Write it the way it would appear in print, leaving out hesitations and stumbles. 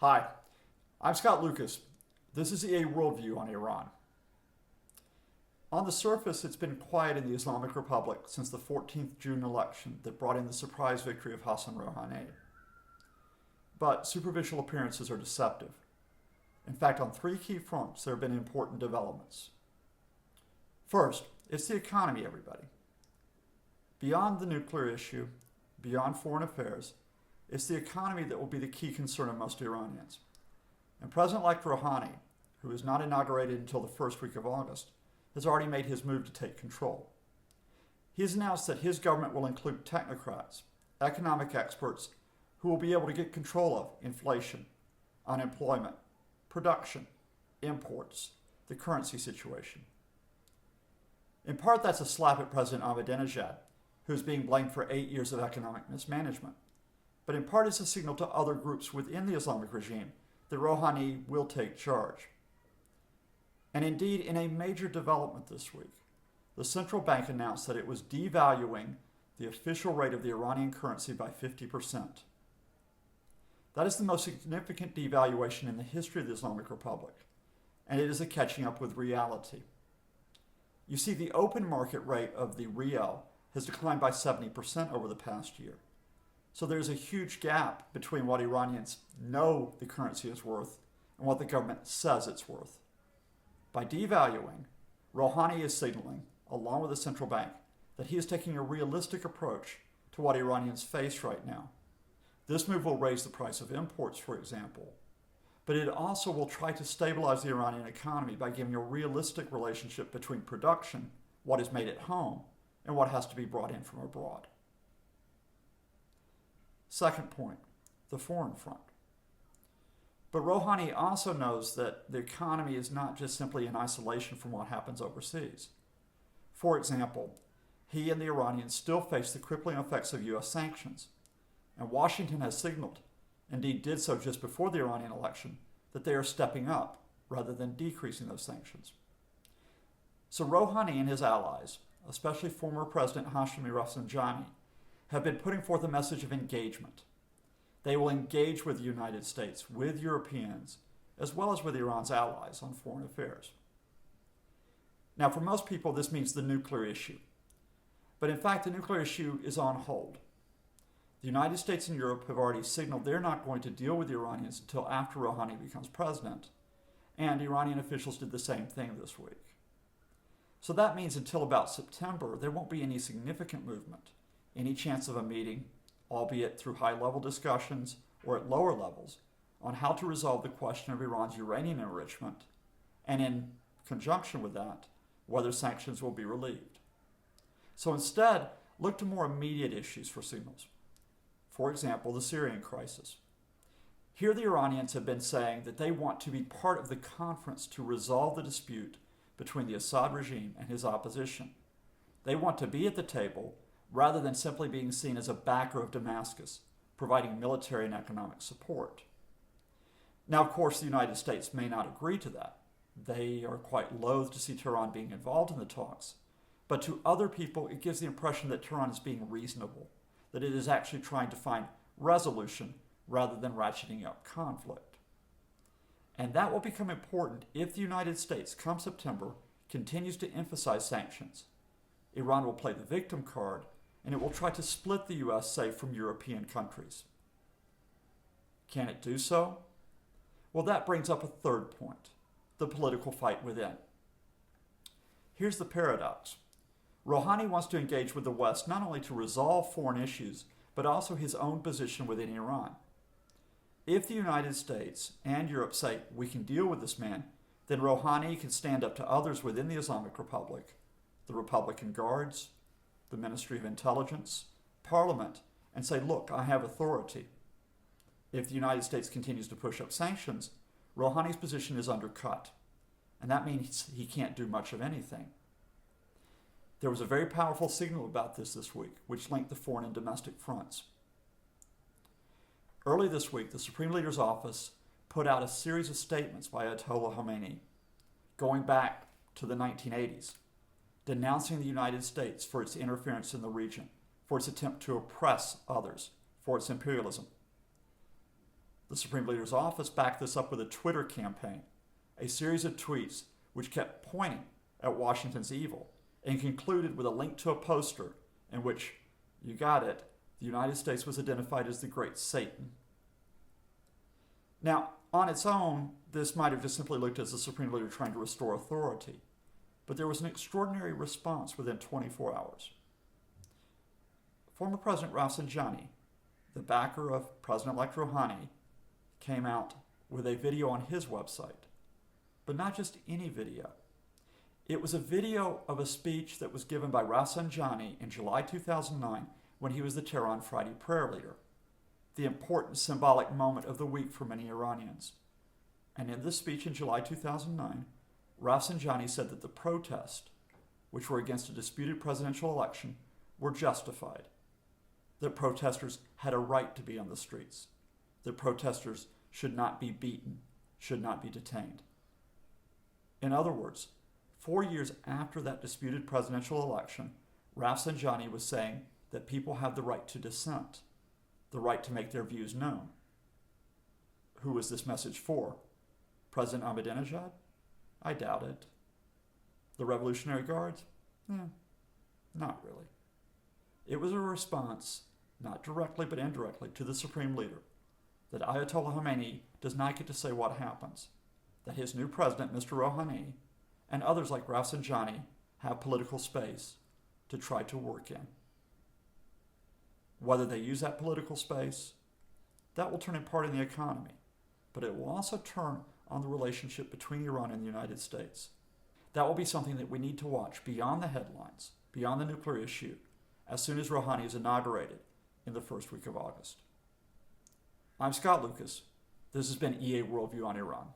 Hi, I'm Scott Lucas. This is a worldview on Iran. On the surface, it's been quiet in the Islamic Republic since the 14th June election that brought in the surprise victory of Hassan Rouhani. But superficial appearances are deceptive. In fact, on three key fronts, there have been important developments. First, it's the economy, everybody. Beyond the nuclear issue, beyond foreign affairs, it's the economy that will be the key concern of most Iranians. And President-elect Rouhani, who is not inaugurated until the first week of August, has already made his move to take control. He has announced that his government will include technocrats, economic experts, who will be able to get control of inflation, unemployment, production, imports, the currency situation. In part, that's a slap at President Ahmadinejad, who is being blamed for 8 years of economic mismanagement. But in part, it's a signal to other groups within the Islamic regime that Rouhani will take charge. And indeed, in a major development this week, the central bank announced that it was devaluing the official rate of the Iranian currency by 50%. That is the most significant devaluation in the history of the Islamic Republic, and it is a catching up with reality. You see, the open market rate of the rial has declined by 70% over the past year. So there's a huge gap between what Iranians know the currency is worth and what the government says it's worth. By devaluing, Rouhani is signaling, along with the central bank, that he is taking a realistic approach to what Iranians face right now. This move will raise the price of imports, for example, but it also will try to stabilize the Iranian economy by giving a realistic relationship between production, what is made at home, and what has to be brought in from abroad. Second point, the foreign front. But Rouhani also knows that the economy is not just simply in isolation from what happens overseas. For example, he and the Iranians still face the crippling effects of U.S. sanctions, and Washington has signaled, indeed did so just before the Iranian election, that they are stepping up rather than decreasing those sanctions. So Rouhani and his allies, especially former President Hashemi Rafsanjani, have been putting forth a message of engagement. They will engage with the United States, with Europeans, as well as with Iran's allies on foreign affairs. Now, for most people, this means the nuclear issue. But in fact, the nuclear issue is on hold. The United States and Europe have already signaled they're not going to deal with the Iranians until after Rouhani becomes president, and Iranian officials did the same thing this week. So that means until about September, there won't be any significant movement, any chance of a meeting, albeit through high-level discussions or at lower levels, on how to resolve the question of Iran's uranium enrichment, and in conjunction with that, whether sanctions will be relieved. So instead, look to more immediate issues for signals. For example, the Syrian crisis. Here the Iranians have been saying that they want to be part of the conference to resolve the dispute between the Assad regime and his opposition. They want to be at the table rather than simply being seen as a backer of Damascus, providing military and economic support. Now, of course, the United States may not agree to that. They are quite loath to see Tehran being involved in the talks. But to other people, it gives the impression that Tehran is being reasonable, that it is actually trying to find resolution rather than ratcheting up conflict. And that will become important if the United States, come September, continues to emphasize sanctions. Iran will play the victim card, and it will try to split the U.S., say, from European countries. Can it do so? Well, that brings up a third point, the political fight within. Here's the paradox. Rouhani wants to engage with the West not only to resolve foreign issues, but also his own position within Iran. If the United States and Europe say, we can deal with this man, then Rouhani can stand up to others within the Islamic Republic, the Republican Guards, the Ministry of Intelligence, Parliament, and say, look, I have authority. If the United States continues to push up sanctions, Rouhani's position is undercut, and that means he can't do much of anything. There was a very powerful signal about this week, which linked the foreign and domestic fronts. Early this week, the Supreme Leader's office put out a series of statements by Ayatollah Khomeini, going back to the 1980s, denouncing the United States for its interference in the region, for its attempt to oppress others, for its imperialism. The Supreme Leader's office backed this up with a Twitter campaign, a series of tweets which kept pointing at Washington's evil and concluded with a link to a poster in which, you got it, the United States was identified as the Great Satan. Now, on its own, this might have just simply looked as the Supreme Leader trying to restore authority, but there was an extraordinary response within 24 hours. Former President Rafsanjani, the backer of President-elect Rouhani, came out with a video on his website, but not just any video. It was a video of a speech that was given by Rafsanjani in July 2009 when he was the Tehran Friday prayer leader, the important symbolic moment of the week for many Iranians. And in this speech in July 2009, Rafsanjani said that the protests, which were against a disputed presidential election, were justified, that protesters had a right to be on the streets, that protesters should not be beaten, should not be detained. In other words, 4 years after that disputed presidential election, Rafsanjani was saying that people have the right to dissent, the right to make their views known. Who was this message for? President Ahmadinejad? I doubt it. The Revolutionary Guards? Not really. It was a response, not directly but indirectly, to the Supreme Leader, that Ayatollah Khomeini does not get to say what happens, that his new president, Mr. Rouhani, and others like Rafsanjani have political space to try to work in. Whether they use that political space, that will turn in part in the economy, but it will also turn on the relationship between Iran and the United States. That will be something that we need to watch beyond the headlines, beyond the nuclear issue, as soon as Rouhani is inaugurated in the first week of August. I'm Scott Lucas. This has been EA Worldview on Iran.